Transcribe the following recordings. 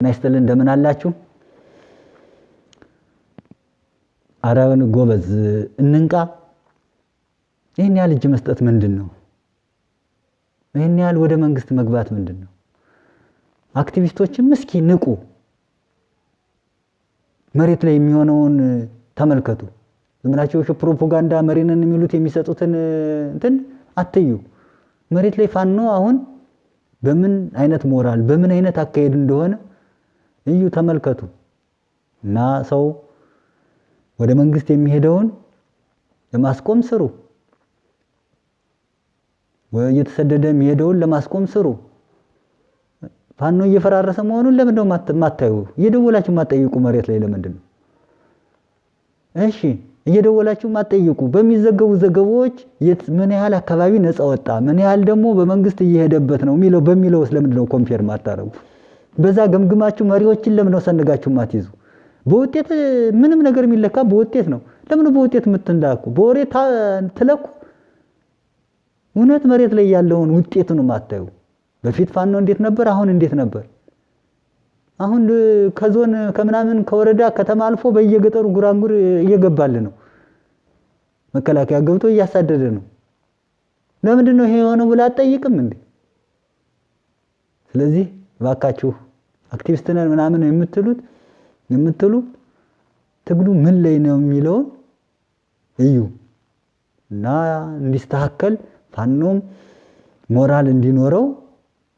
ናይስተልን እንደምን አላችሁ? አራውን ጎበዝ እንንቃ። ይሄን ያህል እጅ መስጠት ምንድነው? ይሄን ያህል ወደ መንግስት መግባት ምንድነው? አክቲቪስቶችም እስኪ ንቁ። መሬት ላይ የሚሆነውን ተመልከቱ። ዝምናቸው ፕሮፓጋንዳ መሪነን የሚሉት የሚሰጡትን እንትን አትዩ። መሬት ላይ ፋኖ አሁን በምን አይነት ሞራል በምን አይነት አካሄድ እንደሆነ እዩ ተመልከቱ። እና ሰው ወደ መንግስት የሚሄደውን ለማስቆም ስሩ። ወየተሰደደ የሚሄደውን ለማስቆም ስሩ። ፋኖ እየፈራረሰ መሆኑን ለምን ነው ማታዩ? እየደወላችሁ ማጠይቁ መሬት ላይ ለምንድነው? እሺ እየደወላችሁ ማጠይቁ። በሚዘገቡ ዘገቦች ምን ያህል አካባቢ ነፃ ወጣ ምን ያህል ደግሞ በመንግስት እየሄደበት ነው በሚለው ስለምንድነው ኮምፔር ማታረጉ? በዛ ገምግማችሁ መሪዎችን ለምን ነው ሰንጋችሁ ማትይዙ? በውጤት ምንም ነገር የሚለካ በውጤት ነው። ለምን በውጤት ምትንዳኩ? በወሬ ትለኩ። እውነት መሬት ላይ ያለውን ውጤቱን ማታዩ። በፊት ፋኖ እንዴት ነበር? አሁን እንዴት ነበር? አሁን ከዞን ከምናምን ከወረዳ ከተማ አልፎ በየገጠሩ ጉራንጉር እየገባል ነው። መከላከያ ገብቶ እያሳደደ ነው። ለምንድን ነው ይሄ የሆነው ብላ አትጠይቅም እንዴ? ስለዚህ ባካችሁ አክቲቪስት ነን ምናምን የምትሉ ትግሉ ምን ላይ ነው የሚለው እዩ እና እንዲስተካከል ፋኖም ሞራል እንዲኖረው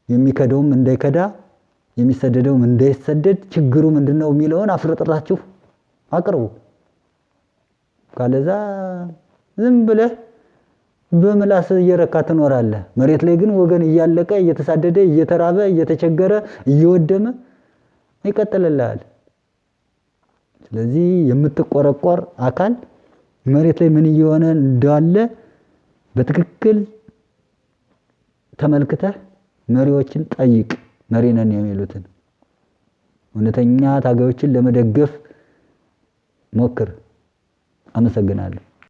የሚከደውም እንዳይከዳ የሚሰደደውም እንዳይሰደድ ችግሩ ምንድነው የሚለውን አፍረጥራችሁ አቅርቡ። ካለዛ ዝም ብለህ በመላስ እየረካ ትኖራለህ። መሬት ላይ ግን ወገን እያለቀ እየተሳደደ እየተራበ እየተቸገረ እየወደመ ይቀጥላል። ስለዚህ የምትቆረቆር አካል መሬት ላይ ምን እየሆነ እንዳለ በትክክል ተመልክተህ መሪዎችን ጠይቅ። መሪነን የሚሉትን እውነተኛ ታጋዮችን ለመደገፍ ሞክር። አመሰግናለሁ።